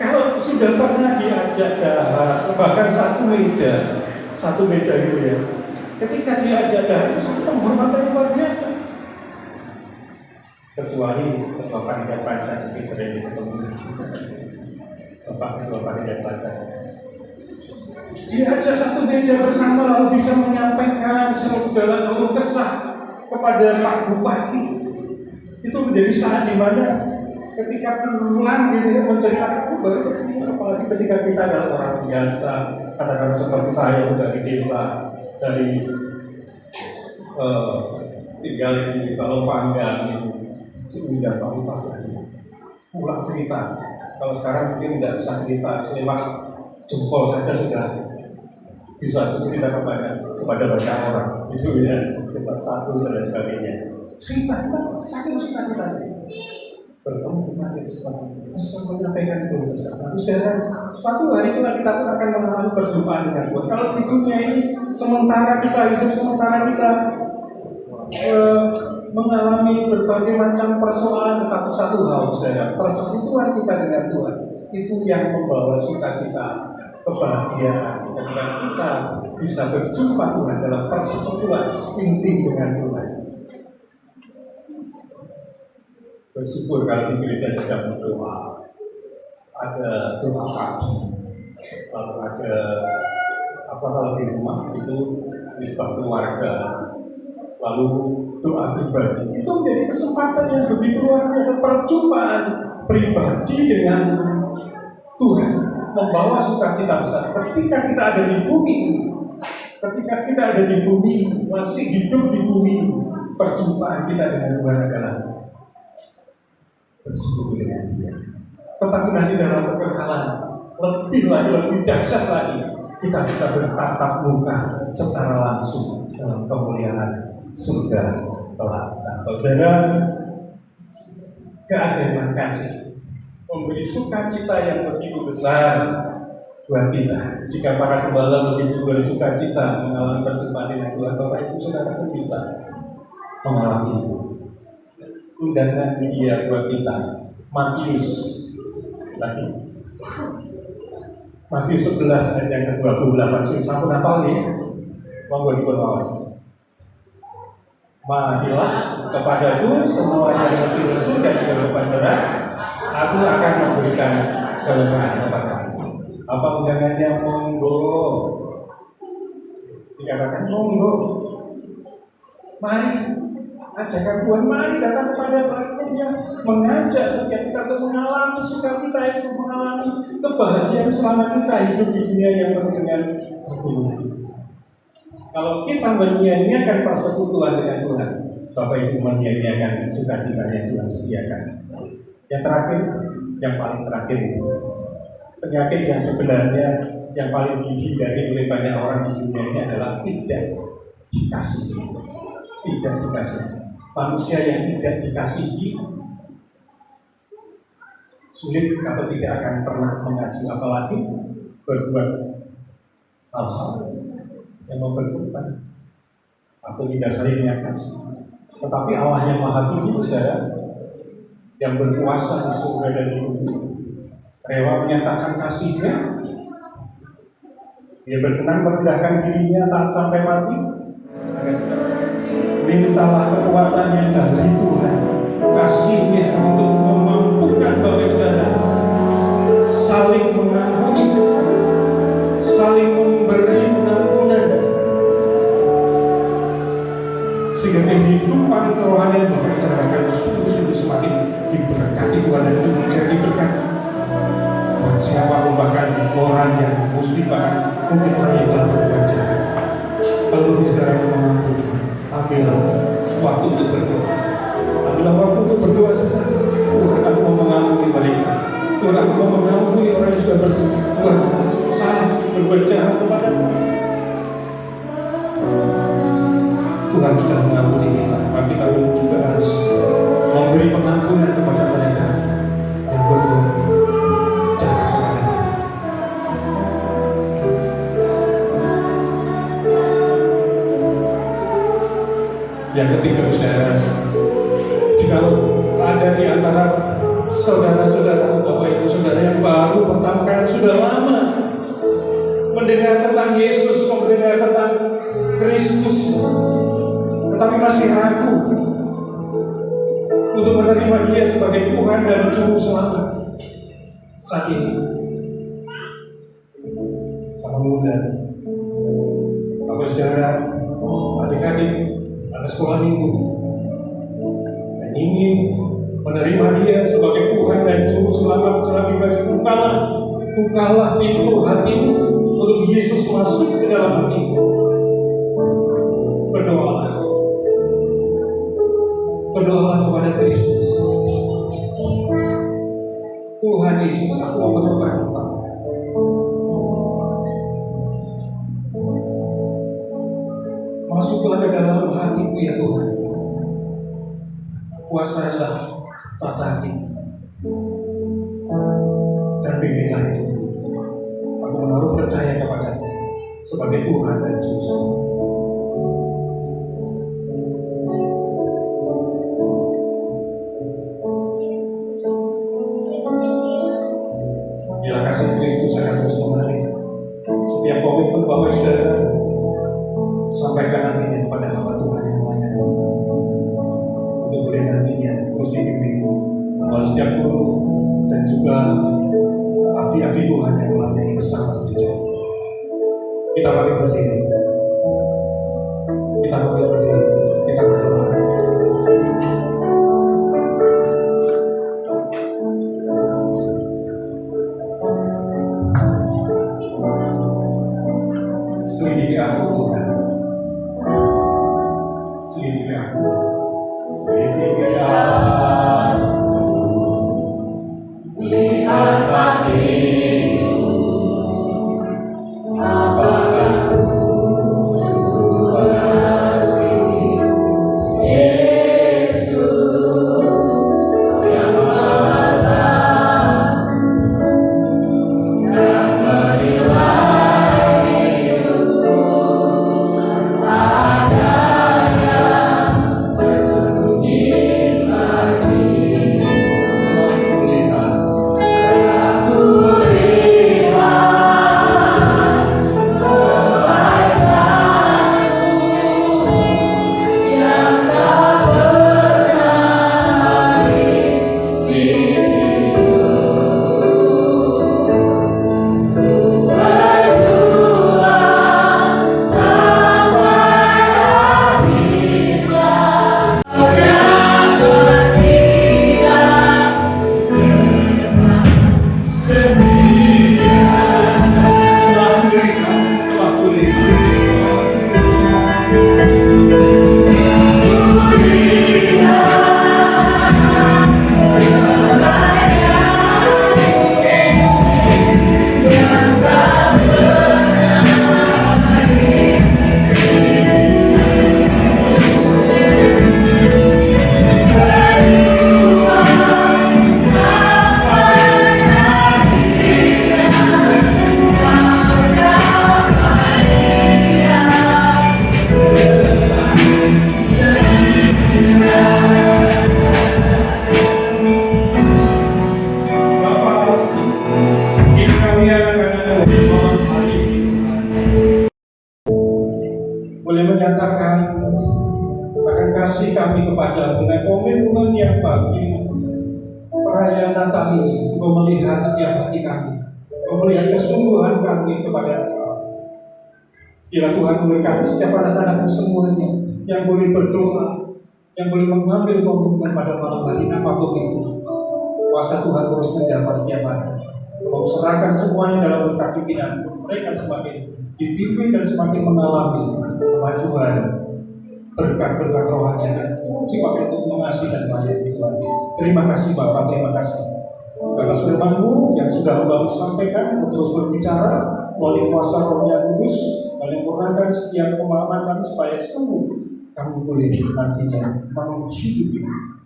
Kalau sudah pernah diajak dahar, bahkan satu meja itu ya. Ketika diajak dahar itu satu penghormatan yang luar biasa. Kecuali Bapak Panitia Pelajar itu sering ketemu. Bapak Panitia Pelajar. Diajak satu meja bersama lalu bisa menyampaikan segala keluh kesah kepada Pak Bupati. Itu menjadi saat di mana ketika pulang gitu ya, menceritakan baru bercerita, apalagi ketika kita adalah orang biasa, katakan seperti saya dari desa, dari tinggal di Balong Panggang itu tidak tahu lagi pulang cerita. Kalau sekarang mungkin tidak bisa cerita, lewat jempol saja sudah bisa cerita kepada banyak orang, itu ya, kita status dan sebagainya. Cerita kita saking suka kita bertemu dengan sesuatu, bisa menyampaikan itu besar. Tapi sekarang suatu hari kita pun akan mengalami perjumpaan dengan Tuhan. Kalau di dunia ini sementara kita hidup, sementara kita mengalami berbagai macam persoalan, tetapi satu hal, saudara, persekutuan kita dengan Tuhan itu yang membawa sukacita, kebahagiaan, ketika kita bisa berjumpa Tuhan dalam persekutuan intim dengan Tuhan. Bersyukur kalau di gereja sedang berdoa, ada doa pagi, lalu ada kalau di rumah itu misbah keluarga, lalu doa pribadi. Itu menjadi kesempatan yang begitu luar biasa, perjumpaan pribadi dengan Tuhan membawa sukacita besar. Ketika kita ada di bumi, ketika kita ada di bumi, masih hidup di bumi, perjumpaan kita dengan Tuhan adalah bersekutu dengan Dia. Tetapi nanti dalam kekekalan lebih dahsyat lagi, kita bisa bertatap muka secara langsung dalam kemuliaan surga telah. Nah, saudara, keajaiban kasih memberi sukacita yang begitu besar buat kita. Jika para gembala begitu bersukacita mengalami perjumpaan dengan Tuhan, Bapak Ibu Saudara pun bisa mengalami itu. Undangan dia buat kita. Matius lagi. Matius 11 ayat yang ke-28. Sampun apa nih? Monggo dipun waos. Marilah kepadaku semua yang letih lesu dan berbeban berat, aku akan memberikan kelegaan kepadamu. Apa undangannya? Monggo. Dikatakan monggo. Mari, ajakan Tuhan, mari datang kepada Tuhan yang mengajak setiap kita untuk mengalami sukacita itu, mengalami kebahagiaan selama kita hidup di dunia yang penuh dengan pergumulan. Kalau kita menyia-nyiakan persekutuan dengan Tuhan, Bapak Ibu menyia-nyiakan sukacita yang Tuhan sediakan. Yang terakhir, yang paling terakhir itu, penyakit yang sebenarnya yang paling dihindari oleh banyak orang di dunia ini adalah tidak dikasihi. Tidak dikasihi. Manusia yang tidak dikasihi sulit atau tidak akan pernah mengasihi, apalagi berbuat hal-hal yang memperlukan atau didasari dengan kasih. Tetapi Allah yang Maha Tinggi, saudara, yang berkuasa di surga dan di bumi, rela menyatakan kasihnya. Dia berkenan merendahkan dirinya tak sampai mati. Mintalah kekuatan yang dari Tuhan, kasihnya untuk memampukan Bapak Saudara saling mengampuni, saling memberi pengampunan, sehingga kehidupan kerohanian Bapak Saudara akan sungguh-sungguh semakin diberkati Tuhan dan menjadi berkat buat siapapun, bahkan orang yang muslim, bahkan mungkin orang yang telah berbuat jahat. Kalau Saudara mengampuni, ambillah waktu untuk berdoa. Ambillah waktu untuk berdoa sekarang. Tuhan, aku mau mengampuni mereka. Tuhan, aku mau mengampuni orang yang sudah berbuat salah, berbuat jahat kepadamu. Tuhan sudah mengampuni kita, maka kita juga harus memberi pengampunan kepada mereka yang berbuat jahat kepada kita. Yang ketiga, saudara, jika ada di antara saudara-saudara, Bapak Ibu Saudara yang baru pertama kali, sudah lama mendengar tentang Yesus, mendengar tentang Kristus, tetapi masih ragu untuk menerima Dia sebagai Tuhan dan Juru Selamat, saat ini sama muda, Bapak Saudara, adik-adik, ada sekolah minggu dan ingin menerima Dia sebagai Tuhan dan Juru Selamat selagi bagimu, bukalah pintu hatimu untuk Yesus masuk ke dalam hatimu. Berdoalah kepada Kristus. Tuhan Yesus, aku mau menyembah Engkau. Masuklah ke dalam hatiku ya Tuhan. Kuasailah tata hatiku dan pimpinlah hidupku. Aku menaruh percaya kepada-Mu sebagai Tuhan dan Juru Selamat. Bila kasih Kristus akan terus mengalir, setiap komitmen Bapak Saudara sampaikan nantinya kepada hamba Tuhan yang lain, untuk boleh nantinya terus dibimbing oleh setiap guru dan juga abdi-abdi Tuhan yang lain bersama di jalan. Kita bagi berdiri, kita berdoa. Selidiki aku Tuhan, selidiki aku, lihat hatiku, apakah ku sungguh mengasihi boleh menyatakan akan kasih kami kepadamu dengan komitmen yang baik. Perayaan Natal ini, Engkau melihat setiap hati kami, Engkau melihat kesungguhan kami kepada Engkau. Bila Tuhan memberkati setiap anak-anakmu semuanya yang boleh berdoa, yang boleh mengambil komitmen pada malam hari apapun itu. Kuasa Tuhan terus menjabat setiap hati. Kau serahkan semuanya dalam berkat pimpinan untuk mereka semakin dipimpin dan semakin mengalami kemajuan berkat-berkat rohani dan dipakai untuk mengasihi dan melayani Tuhan. Terima kasih Bapak, terima kasih atas firman-Mu yang sudah Hamba sampaikan, terus berbicara melalui kuasa Roh-Nya Kudus, menyempurnakan setiap pemahaman kami supaya sungguh kami boleh nantinya menghidupi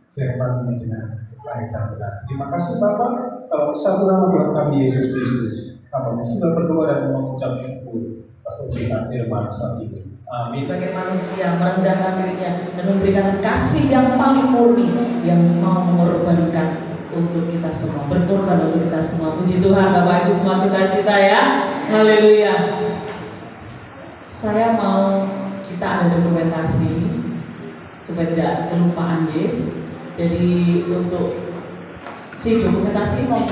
firman-Mu dengan baik dan benar. Terima kasih Bapak, dalam satu nama Tuhan kami Yesus Kristus, kami sudah berdoa dan mengucap syukur atas pemberitaan firman saat ini. Amin. Sebagai manusia merendahkan dirinya dan memberikan kasih yang paling murni, yang mau mengorbankan untuk kita semua, berkorban untuk kita semua. Puji Tuhan, Bapak Ibu semua sukacita ya. Haleluya. Saya mau kita ada dokumentasi supaya tidak kelupaan ya. Jadi untuk si dokumentasi mau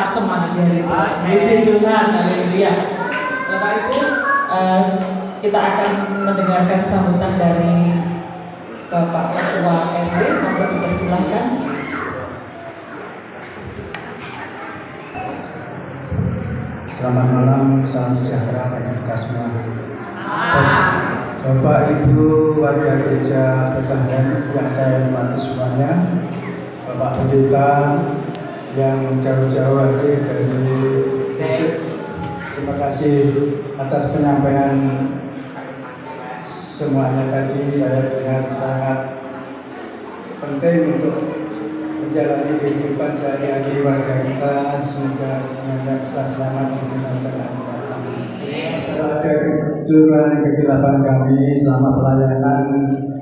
tetap semangat di hari Tuhan. Puji Tuhan, haleluya. Bapak Ibu, kita akan mendengarkan sambutan dari Bapak Ketua RW. Untuk dipersilahkan. Selamat malam, salam sejahtera bagi kita semua. Bapak Ibu warga gereja Betlehem yang saya hormati semuanya, Bapak Pendeta yang jauh-jauh hadir dari Gresik, terima kasih atas penyampaian semuanya tadi. Saya dengar sangat penting untuk menjalani kehidupan sehari-hari warga kita. Semoga semuanya bisa selamat menggunakan akhirat. Kalau ada kegelapan kami selama pelayanan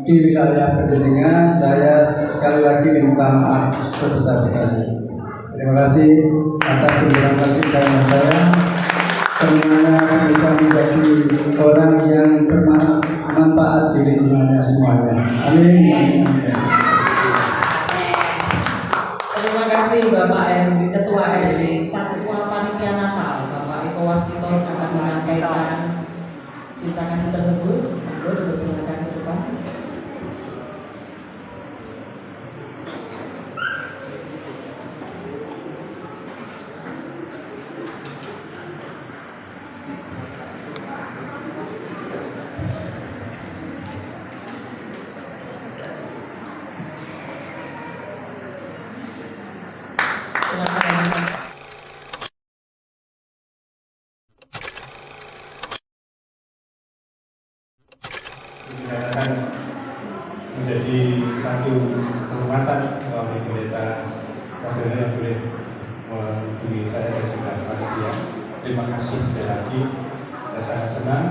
di wilayah Penjenengan, saya sekali lagi minta maaf sebesar-besarnya. Terima kasih atas penjelasan dari saya. Semuanya kita menjadi orang yang bermanfaat di lingkungannya semuanya. Amin. Terima kasih Bapak RW, Ketua RW, Ketua Panitia Natal, Bapak Eko Wasito akan menyampaikan cinta kasih tersebut. Monggo dipersilakan ke depan. Akan menjadi satu kehormatan melalui pendeta Kasih yang boleh menghubungi saya dan juga panitia. Terima kasih sekali lagi. Saya sangat senang,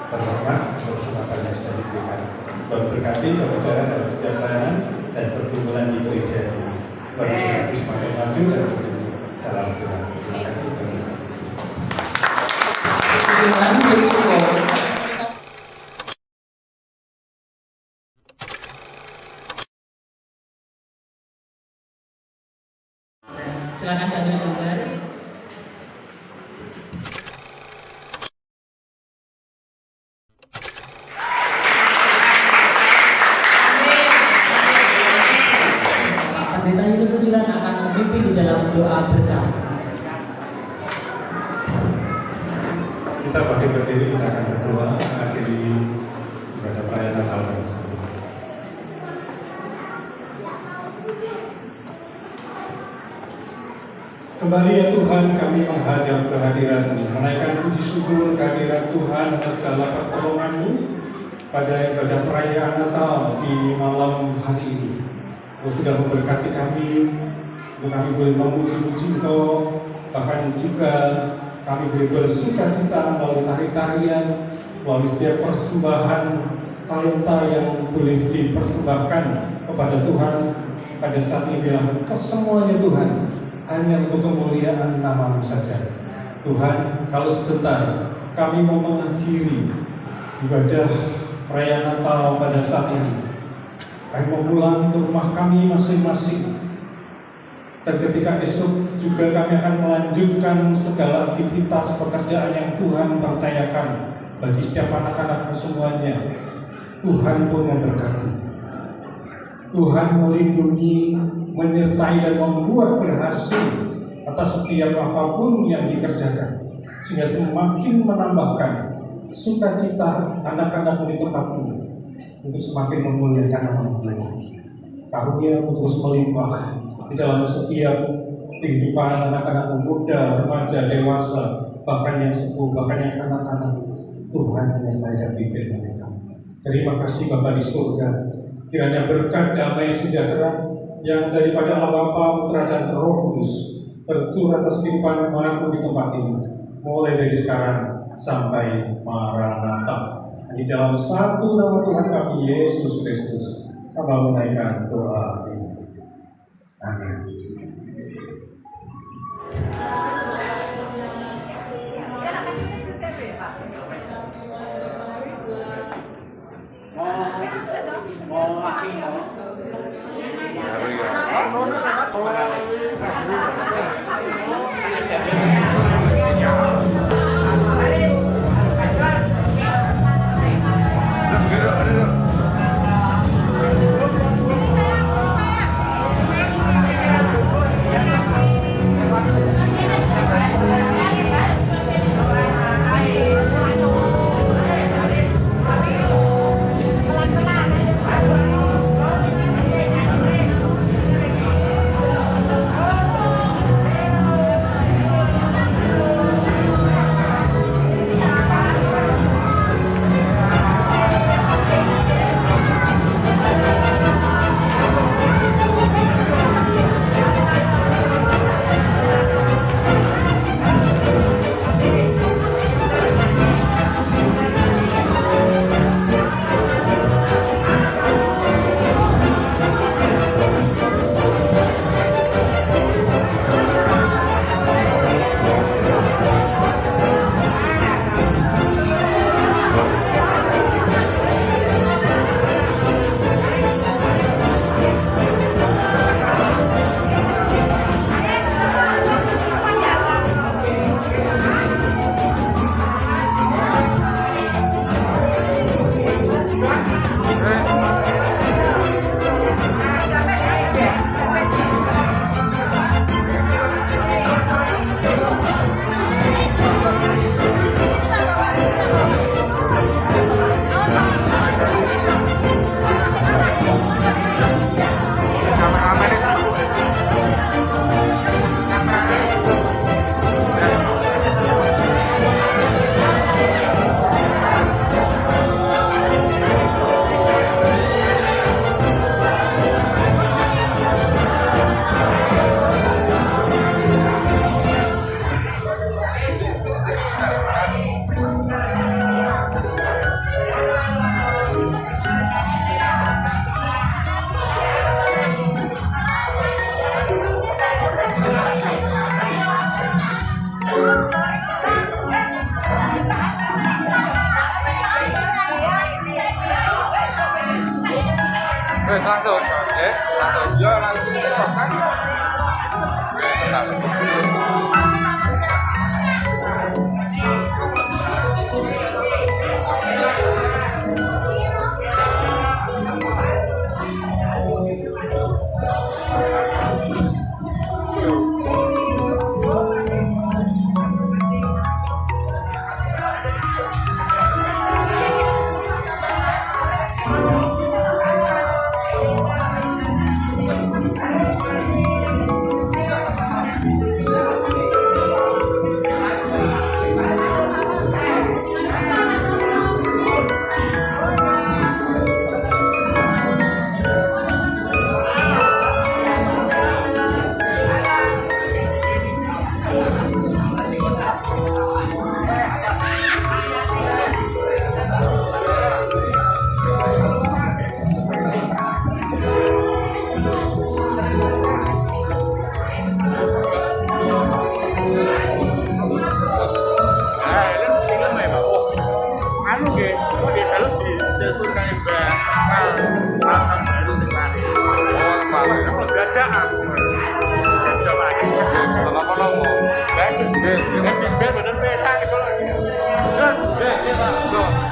terhormat untuk kesempatan yang sudah diberikan. Berkati kepada dalam setiap pelayanan dan perkumpulan di gereja ini. Berkati semakin maju dan bertumbuh dalam Tuhan. Terima kasih. Silakan kami gambar. Pendeta Yunus Sujiran akan memimpin di dalam doa berkah. Kita bagi berdiri, kita akan berdoa mengakhiri ibadah perayaan Natal tersebut. Kembali ya Tuhan, kami menghadap kehadiran-Mu, menaikkan puji syukur kehadiran Tuhan atas segala pertolongan-Mu pada ibadah perayaan Natal di malam hari ini. Kau sudah memberkati kami, untuk kami boleh memuji-muji Engkau, bahkan juga kami boleh bersuka-cita melalui tari-tarian, melalui setiap persembahan talenta yang boleh dipersembahkan kepada Tuhan pada saat ini. Kesemuanya Tuhan hanya untuk kemuliaan nama-Mu saja. Tuhan, kalau sebentar kami mau mengakhiri ibadah perayaan Natal pada saat ini, kami mau pulang ke rumah kami masing-masing. Dan ketika esok juga kami akan melanjutkan segala aktivitas pekerjaan yang Tuhan percayakan bagi setiap anak-anak-Mu semuanya. Tuhan pun memberkati. Tuhan melindungi, menyertai dan membuat berhasil atas setiap apapun yang dikerjakan, sehingga semakin menambahkan sukacita anak-anak di tempat ini untuk semakin memuliakan nama-Mu. Karunia-Mu terus melimpah di dalam setiap kehidupan anak-anak muda, remaja, dewasa, bahkan yang sepuh, bahkan yang kanak-kanak. Tuhan menyertai dan pimpin mereka. Terima kasih Bapa di surga. Kiranya berkat damai sejahtera yang daripada Allah Bapa, Putra dan Roh Kudus bercurah atas kehidupan umat-Mu di tempat ini, mulai dari sekarang sampai Maranatha. Di dalam satu nama Tuhan kami Yesus Kristus, kami menaikkan doa ini. Amin. Mau langsung, langsung, ya langsung stop kan? Bener beda gitu loh.